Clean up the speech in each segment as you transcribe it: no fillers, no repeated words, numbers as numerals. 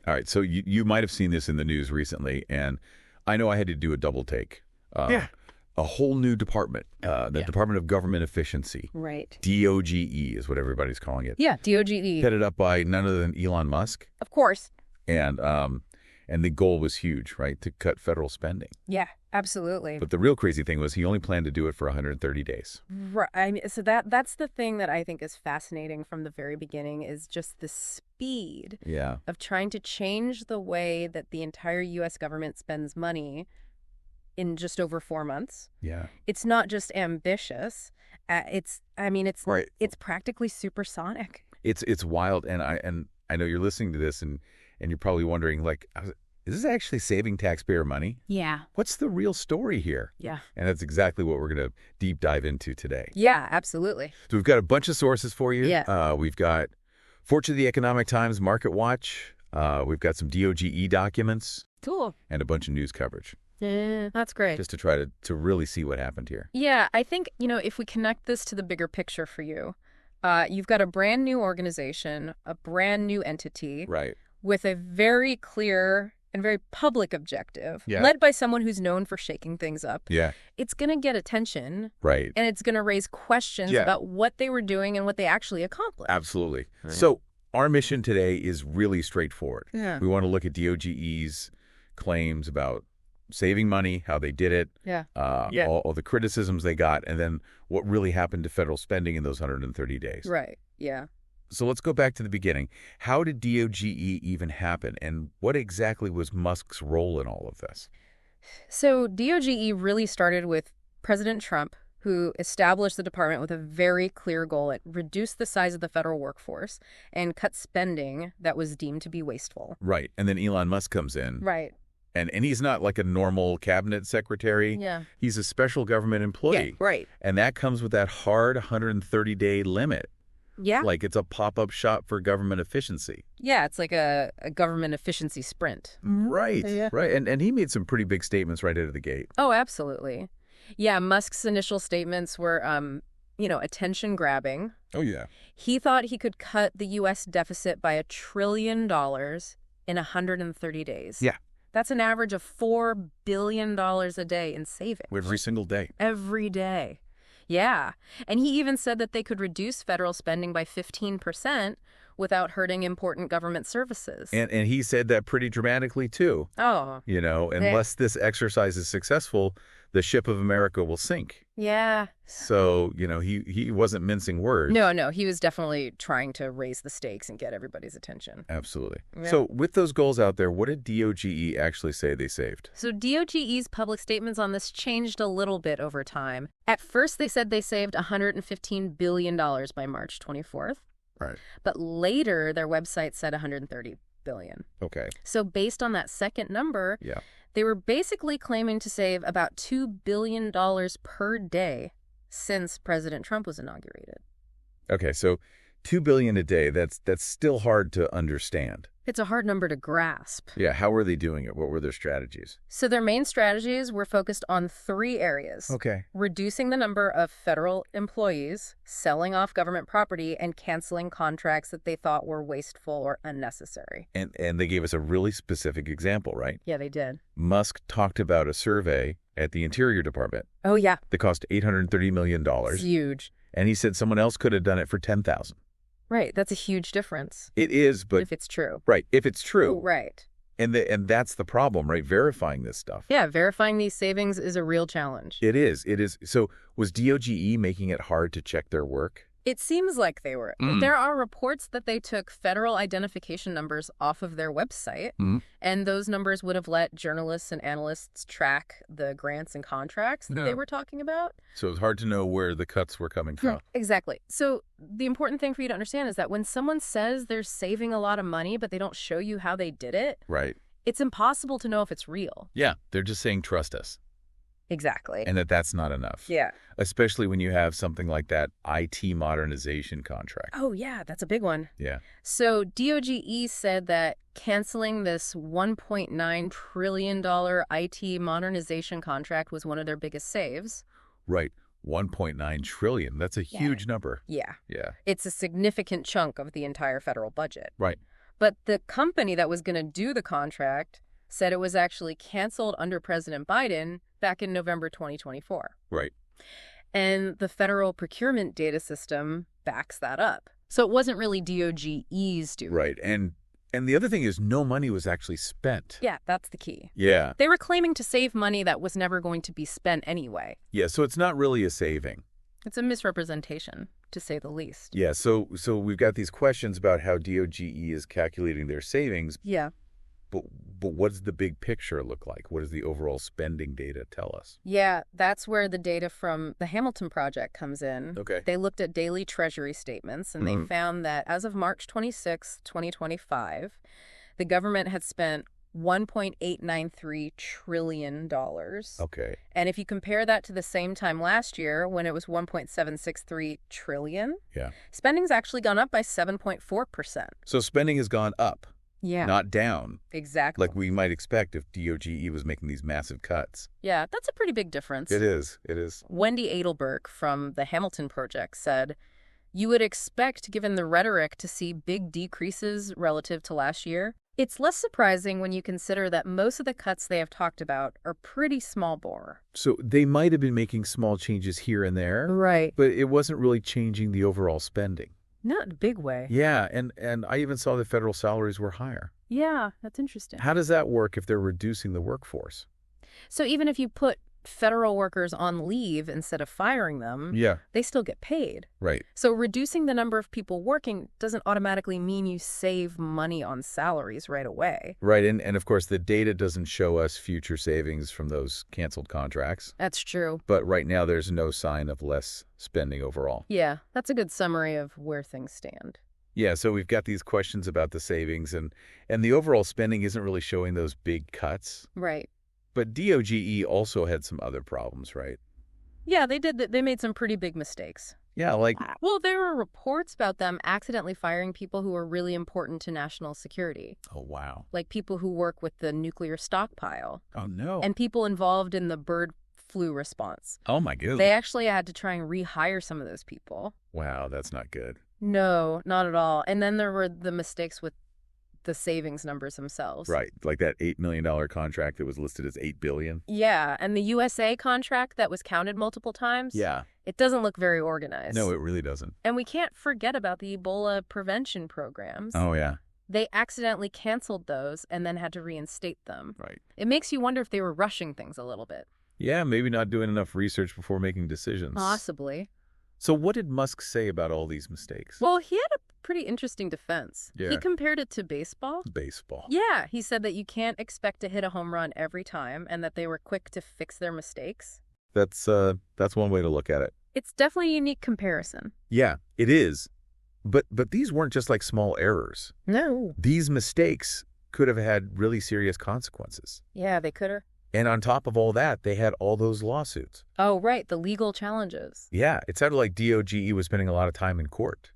All right, so you might have seen this in the news recently, and I know I had to do a double take. Yeah. A whole new department, the Department of Government Efficiency. Right. DOGE is what everybody's calling it. Yeah, DOGE. Headed up by none other than Elon Musk. Of course. And the goal was huge, right, to cut federal spending. Yeah, absolutely. But the real crazy thing was he only planned to do it for 130 days. Right. I mean, so that's the thing that I think is fascinating from the very beginning is just the speed of trying to change the way that the entire U.S. government spends money in just over 4 months. Yeah. It's not just ambitious. It's practically supersonic. It's wild, and I know you're listening to this and you're probably wondering, like, is this actually saving taxpayer money? Yeah. What's the real story here? Yeah. And that's exactly what we're going to deep dive into today. Yeah, absolutely. So we've got a bunch of sources for you. Yeah. We've got Fortune of the Economic Times, Market Watch. We've got some DOGE documents. Cool. And a bunch of news coverage. Yeah, that's great. Just to try to really see what happened here. Yeah, I think, if we connect this to the bigger picture for you, you've got a brand new organization, a brand new entity. Right. With a very clear and very public objective, Yeah. led by someone who's known for shaking things up. Yeah. It's going to get attention. Right. And it's going to raise questions about what they were doing and what they actually accomplished. Absolutely. Right. So our mission today is really straightforward. Yeah. We want to look at DOGE's claims about saving money, how they did it, all the criticisms they got, and then what really happened to federal spending in those 130 days. Right. Yeah. So let's go back to the beginning. How did DOGE even happen, and what exactly was Musk's role in all of this? So DOGE really started with President Trump, who established the department with a very clear goal. It reduced the size of the federal workforce and cut spending that was deemed to be wasteful. Right. And then Elon Musk comes in. Right. And he's not like a normal cabinet secretary. Yeah. He's a special government employee. Yeah, right. And that comes with that hard 130-day limit. Yeah. Like it's a pop-up shop for government efficiency. Yeah, it's like a government efficiency sprint. Right. Yeah. Right. And he made some pretty big statements right out of the gate. Oh, absolutely. Yeah, Musk's initial statements were, attention grabbing. Oh, yeah. He thought he could cut the U.S. deficit by $1 trillion in 130 days. Yeah. That's an average of $4 billion a day in savings. Every single day. Every day. Yeah. And he even said that they could reduce federal spending by 15% without hurting important government services. And he said that pretty dramatically, too. Oh. Unless this exercise is successful, the ship of America will sink. Yeah. So, he wasn't mincing words. No, he was definitely trying to raise the stakes and get everybody's attention. Absolutely. Yeah. So with those goals out there, what did DOGE actually say they saved? So DOGE's public statements on this changed a little bit over time. At first, they said they saved $115 billion by March 24th. Right. But later, their website said $130 billion. Okay. So based on that second number, they were basically claiming to save about $2 billion per day since President Trump was inaugurated. Okay, so $2 billion a day, that's still hard to understand. It's a hard number to grasp. Yeah, how were they doing it? What were their strategies? So their main strategies were focused on 3 areas. Okay. Reducing the number of federal employees, selling off government property, and canceling contracts that they thought were wasteful or unnecessary. And they gave us a really specific example, right? Yeah, they did. Musk talked about a survey at the Interior Department Oh, yeah. that cost $830 million. It's huge. And he said someone else could have done it for $10,000. Right. That's a huge difference. It is, but... If it's true. Right, if it's true. Oh, right. And that's the problem, right? Verifying this stuff. Yeah, verifying these savings is a real challenge. It is. So was DOGE making it hard to check their work? It seems like they were. There are reports that they took federal identification numbers off of their website, and those numbers would have let journalists and analysts track the grants and contracts that they were talking about. So it's hard to know where the cuts were coming from. Exactly. So the important thing for you to understand is that when someone says they're saving a lot of money, but they don't show you how they did it, right, it's impossible to know if it's real. Yeah, they're just saying, trust us. Exactly. And that's not enough. Yeah. Especially when you have something like that IT modernization contract. Oh, yeah, that's a big one. Yeah. So DOGE said that canceling this $1.9 trillion IT modernization contract was one of their biggest saves. Right. 1.9 trillion. That's a huge number. Yeah. Yeah. It's a significant chunk of the entire federal budget. Right. But the company that was going to do the contract said it was actually canceled under President Biden back in November 2024. Right. And the federal procurement data system backs that up. So it wasn't really DOGE's doing. Right. And the other thing is no money was actually spent. Yeah, that's the key. Yeah. They were claiming to save money that was never going to be spent anyway. Yeah, so it's not really a saving. It's a misrepresentation, to say the least. Yeah, so we've got these questions about how DOGE is calculating their savings. Yeah. But what does the big picture look like? What does the overall spending data tell us? Yeah, that's where the data from the Hamilton Project comes in. Okay. They looked at daily treasury statements, and they found that as of March 26, 2025, the government had spent $1.893 trillion. Okay. And if you compare that to the same time last year, when it was $1.763 trillion, spending's actually gone up by 7.4%. So spending has gone up. Yeah. Not down. Exactly. Like we might expect if DOGE was making these massive cuts. Yeah, that's a pretty big difference. It is. It is. Wendy Adelberg from the Hamilton Project said, you would expect, given the rhetoric, to see big decreases relative to last year. It's less surprising when you consider that most of the cuts they have talked about are pretty small bore. So they might have been making small changes here and there. Right. But it wasn't really changing the overall spending. Not in a big way. Yeah, and I even saw the federal salaries were higher. Yeah, that's interesting. How does that work if they're reducing the workforce? So even if you put federal workers on leave instead of firing them, they still get paid. Right. So reducing the number of people working doesn't automatically mean you save money on salaries right away. Right, and of course the data doesn't show us future savings from those canceled contracts. That's true. But right now there's no sign of less spending overall. Yeah, that's a good summary of where things stand. Yeah, so we've got these questions about the savings, and the overall spending isn't really showing those big cuts. Right. But DOGE also had some other problems, right? Yeah, they did. They made some pretty big mistakes. Yeah, like... Well, there were reports about them accidentally firing people who were really important to national security. Oh, wow. Like people who work with the nuclear stockpile. Oh, no. And people involved in the bird flu response. Oh, my goodness. They actually had to try and rehire some of those people. Wow, that's not good. No, not at all. And then there were the mistakes with the savings numbers themselves. Right, like that $8 million contract that was listed as $8 billion. Yeah, and the USA contract that was counted multiple times. Yeah. It doesn't look very organized. No, it really doesn't. And we can't forget about the Ebola prevention programs. Oh, yeah. They accidentally canceled those and then had to reinstate them. Right. It makes you wonder if they were rushing things a little bit. Yeah, maybe not doing enough research before making decisions. Possibly. So what did Musk say about all these mistakes? Well, he had a pretty interesting defense. Yeah. He compared it to baseball. Baseball. Yeah, he said that you can't expect to hit a home run every time and that they were quick to fix their mistakes. That's one way to look at it. It's definitely a unique comparison. Yeah, it is. But these weren't just like small errors. No. These mistakes could have had really serious consequences. Yeah, they could have. And on top of all that, they had all those lawsuits. Oh, right, the legal challenges. Yeah, it sounded like DOGE was spending a lot of time in court.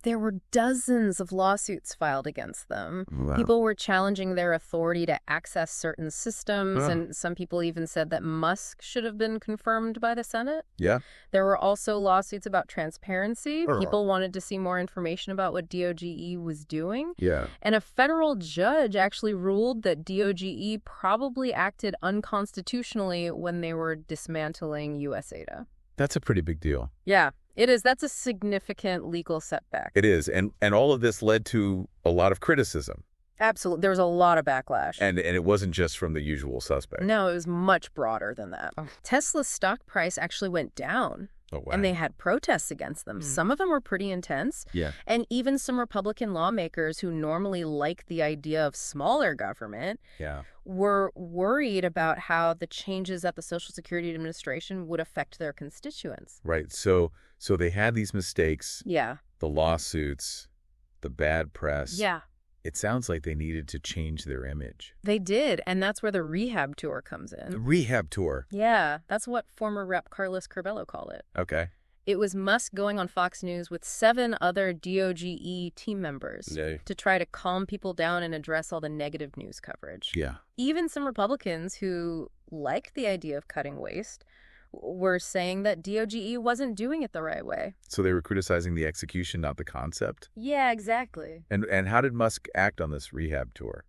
There were dozens of lawsuits filed against them. Wow. People were challenging their authority to access certain systems, and some people even said that Musk should have been confirmed by the Senate. Yeah. There were also lawsuits about transparency. People wanted to see more information about what DOGE was doing. Yeah. And a federal judge actually ruled that DOGE probably acted unconstitutionally when they were dismantling USAID. That's a pretty big deal. Yeah. It is. That's a significant legal setback. It is. And all of this led to a lot of criticism. Absolutely. There was a lot of backlash. And it wasn't just from the usual suspects. No, it was much broader than that. Tesla's stock price actually went down. Oh, wow. And they had protests against them. Some of them were pretty intense. Yeah. And even some Republican lawmakers who normally like the idea of smaller government were worried about how the changes at the Social Security Administration would affect their constituents. Right. So they had these mistakes. Yeah. The lawsuits, the bad press. Yeah. It sounds like they needed to change their image. They did, and that's where the rehab tour comes in. The rehab tour? Yeah, that's what former Rep. Carlos Curbelo called it. Okay. It was Musk going on Fox News with 7 other DOGE team members to try to calm people down and address all the negative news coverage. Yeah. Even some Republicans who liked the idea of cutting waste were saying that DOGE wasn't doing it the right way. So they were criticizing the execution, not the concept? Yeah, exactly. And how did Musk act on this rehab tour?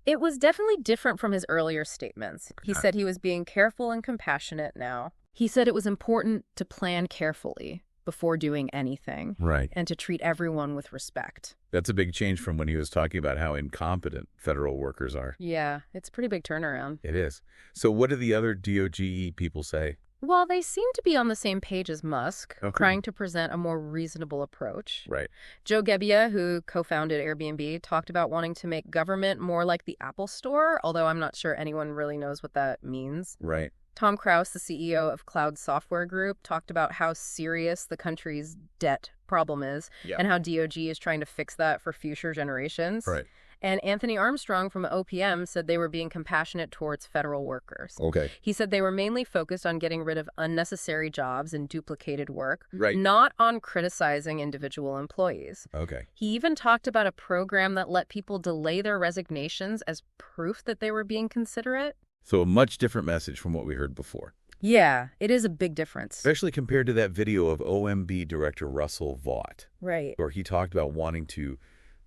It was definitely different from his earlier statements. He said he was being careful and compassionate now. He said it was important to plan carefully before doing anything. Right. And to treat everyone with respect. That's a big change from when he was talking about how incompetent federal workers are. Yeah, it's a pretty big turnaround. It is. So what do the other DOGE people say? Well, they seem to be on the same page as Musk, trying to present a more reasonable approach. Right. Joe Gebbia, who co-founded Airbnb, talked about wanting to make government more like the Apple Store, although I'm not sure anyone really knows what that means. Right. Tom Krause, the CEO of Cloud Software Group, talked about how serious the country's debt problem is and how DOGE is trying to fix that for future generations. Right. And Anthony Armstrong from OPM said they were being compassionate towards federal workers. Okay. He said they were mainly focused on getting rid of unnecessary jobs and duplicated work, right, not on criticizing individual employees. Okay. He even talked about a program that let people delay their resignations as proof that they were being considerate. So a much different message from what we heard before. Yeah, it is a big difference. Especially compared to that video of OMB director Russell Vought. Right. Where he talked about wanting to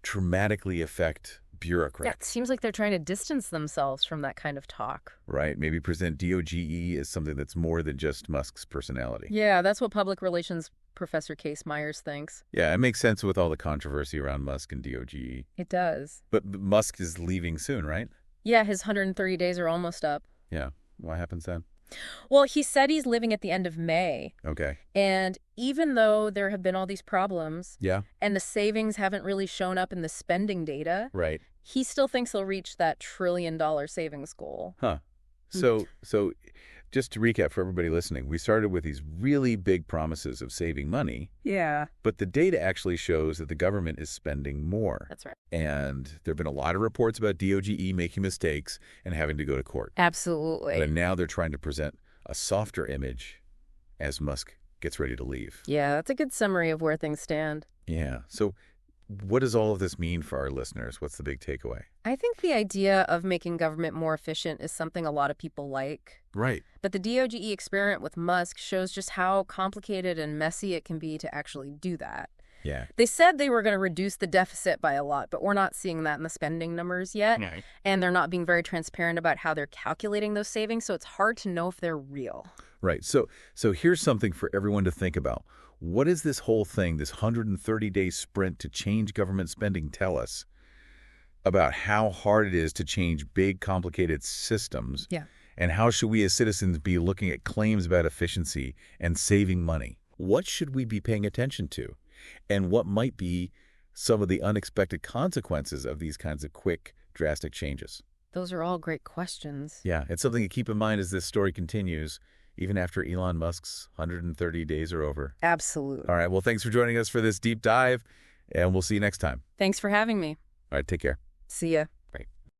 dramatically affect bureaucrats. Yeah, it seems like they're trying to distance themselves from that kind of talk. Right. Maybe present DOGE as something that's more than just Musk's personality. Yeah, that's what public relations Professor Case Myers thinks. Yeah, it makes sense with all the controversy around Musk and DOGE. It does. But Musk is leaving soon, right? Yeah, his 130 days are almost up. Yeah. What happens then? Well, he said he's leaving at the end of May. Okay. And even though there have been all these problems, and the savings haven't really shown up in the spending data, right, he still thinks he'll reach that $1 trillion savings goal. Huh. So just to recap for everybody listening, we started with these really big promises of saving money. Yeah. But the data actually shows that the government is spending more. That's right. And there have been a lot of reports about DOGE making mistakes and having to go to court. Absolutely. But now they're trying to present a softer image as Musk gets ready to leave. Yeah, that's a good summary of where things stand. Yeah. So what does all of this mean for our listeners? What's the big takeaway? I think the idea of making government more efficient is something a lot of people like. Right. But the DOGE experiment with Musk shows just how complicated and messy it can be to actually do that. Yeah. They said they were going to reduce the deficit by a lot, but we're not seeing that in the spending numbers yet. No. And they're not being very transparent about how they're calculating those savings, so it's hard to know if they're real. Right. So here's something for everyone to think about. What is this whole thing, this 130-day sprint to change government spending, tell us about how hard it is to change big, complicated systems? Yeah. And how should we as citizens be looking at claims about efficiency and saving money? What should we be paying attention to? And what might be some of the unexpected consequences of these kinds of quick, drastic changes? Those are all great questions. Yeah, it's something to keep in mind as this story continues, even after Elon Musk's 130 days are over. Absolutely. All right, well, thanks for joining us for this deep dive, and we'll see you next time. Thanks for having me. All right, take care. See ya.